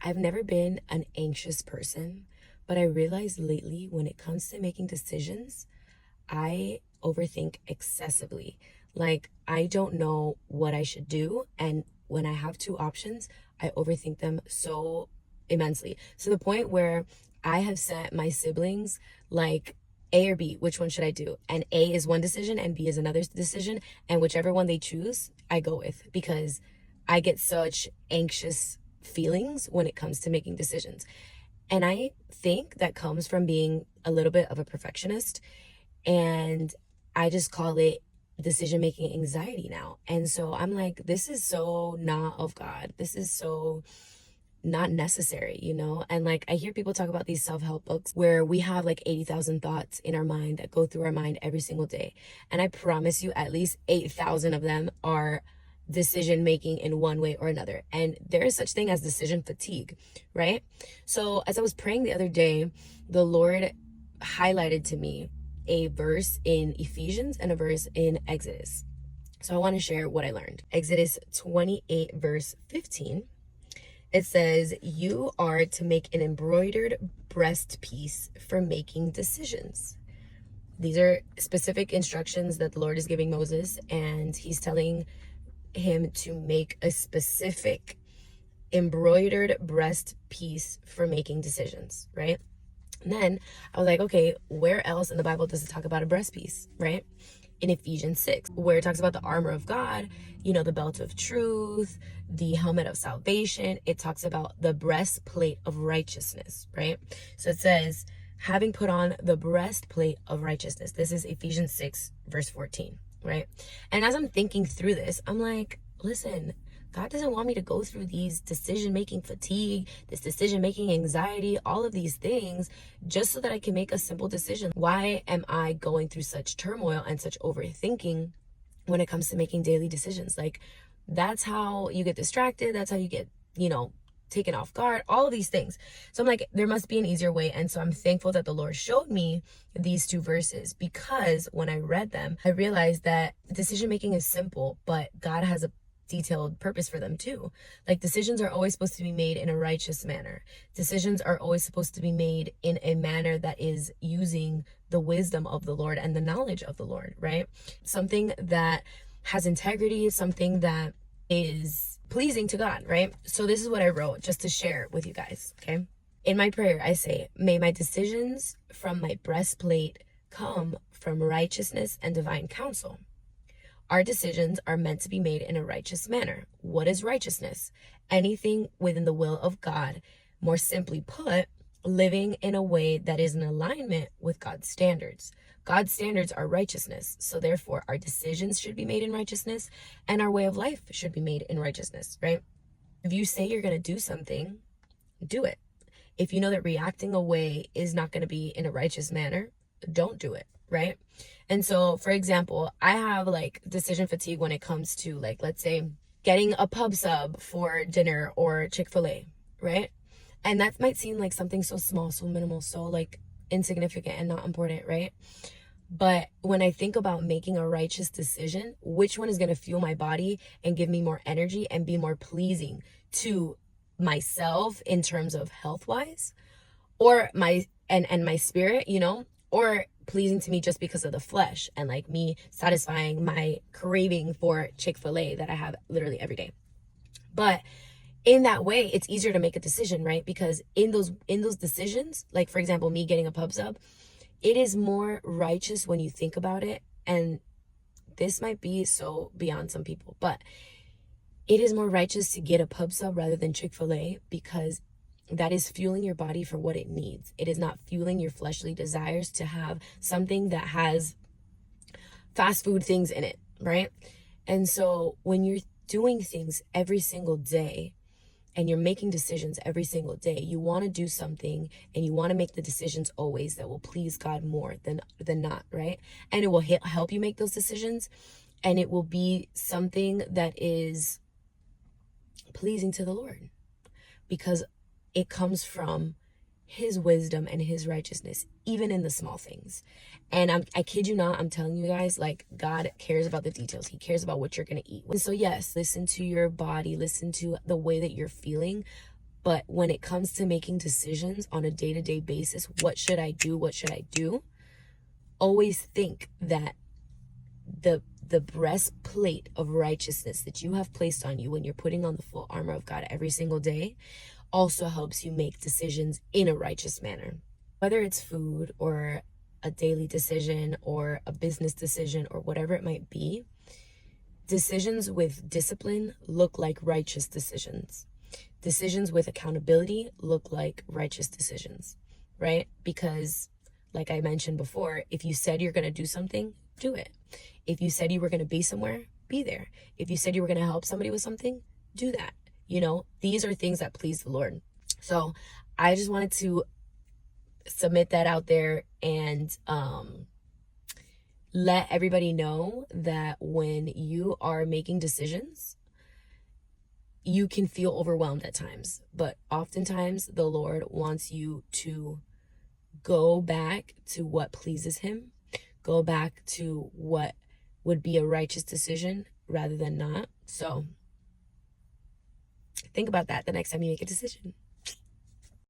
I've never been an anxious person, but I realized lately when it comes to making decisions, I overthink excessively. Like, I don't know what I should do. And when I have two options, I overthink them so immensely. To the point where I have sent my siblings, like, A or B, which one should I do? And A is one decision and B is another decision. And whichever one they choose, I go with because I get such anxious feelings when it comes to making decisions. And I think that comes from being a little bit of a perfectionist. And I just call it decision making anxiety now. And so I'm like, this is so not of God. This is so not necessary. And like, I hear people talk about these self-help books where we have like 80,000 thoughts in our mind that go through our mind every single day. And I promise you, at least 8,000 of them are decision making in one way or another. And there is such thing as decision fatigue, right? So as I was praying the other day, the Lord highlighted to me a verse in Ephesians and a verse in Exodus. So I want to share what I learned. Exodus 28 verse 15. It says, "You are to make an embroidered breast piece for making decisions." These are specific instructions that the Lord is giving Moses, and he's telling him to make a specific embroidered breast piece for making decisions, right? And then I was like, okay, where else in the Bible does it talk about a breast piece, right? In Ephesians 6, where it talks about the armor of God, the belt of truth, the helmet of salvation. It talks about the breastplate of righteousness, right? So it says, having put on the breastplate of righteousness. This is Ephesians 6, verse 14, right? And as I'm thinking through this, I'm like, listen, God doesn't want me to go through these decision-making fatigue, this decision-making anxiety, all of these things, just so that I can make a simple decision. Why am I going through such turmoil and such overthinking when it comes to making daily decisions? Like, that's how you get distracted. That's how you get, taken off guard, all of these things. So I'm like, there must be an easier way. And so I'm thankful that the Lord showed me these two verses, because when I read them, I realized that decision-making is simple, but God has a detailed purpose for them too. Like, decisions are always supposed to be made in a righteous manner. Decisions are always supposed to be made in a manner that is using the wisdom of the Lord and the knowledge of the Lord, right? Something that has integrity, something that is pleasing to God, right? So this is what I wrote just to share with you guys, okay? In my prayer, I say, may my decisions from my breastplate come from righteousness and divine counsel. Our decisions are meant to be made in a righteous manner. What is righteousness? Anything within the will of God. More simply put, living in a way that is in alignment with God's standards. God's standards are righteousness. So therefore, our decisions should be made in righteousness, and our way of life should be made in righteousness, right? If you say you're going to do something, do it. If you know that reacting away is not going to be in a righteous manner, don't do it, right? And so, for example, I have like decision fatigue when it comes to, like, let's say getting a pub sub for dinner or Chick-fil-A, right? And that might seem like something so small, so minimal, so like insignificant and not important, right? But when I think about making a righteous decision, which one is going to fuel my body and give me more energy and be more pleasing to myself in terms of health wise, or my and my spirit, or pleasing to me just because of the flesh and like me satisfying my craving for Chick-fil-A that I have literally every day. But in that way, it's easier to make a decision, right? Because in those decisions, like for example, me getting a pub sub, it is more righteous when you think about it. And this might be so beyond some people, but it is more righteous to get a pub sub rather than Chick-fil-A, because that is fueling your body for what it needs. It is not fueling your fleshly desires to have something that has fast food things in it, right? And so when you're doing things every single day and you're making decisions every single day, you want to do something and you want to make the decisions always that will please God more than not, right? And it will help you make those decisions, and it will be something that is pleasing to the Lord, because it comes from his wisdom and his righteousness, even in the small things. And I kid you not, I'm telling you guys, like, God cares about the details. He cares about what you're going to eat. And so yes, listen to your body, listen to the way that you're feeling, But when it comes to making decisions on a day-to-day basis, what should I do? What should I do? Always think that the breastplate of righteousness that you have placed on you when you're putting on the full armor of God every single day also helps you make decisions in a righteous manner. Whether it's food or a daily decision or a business decision or whatever it might be, decisions with discipline look like righteous decisions. Decisions with accountability look like righteous decisions, right? Because, like I mentioned before, if you said you're going to do something, do it. If you said you were going to be somewhere, be there. If you said you were going to help somebody with something, do that. You know, these are things that please the Lord. So I just wanted to submit that out there and let everybody know that when you are making decisions, you can feel overwhelmed at times, but oftentimes the Lord wants you to go back to what pleases Him, go back to what would be a righteous decision rather than not. So think about that the next time you make a decision.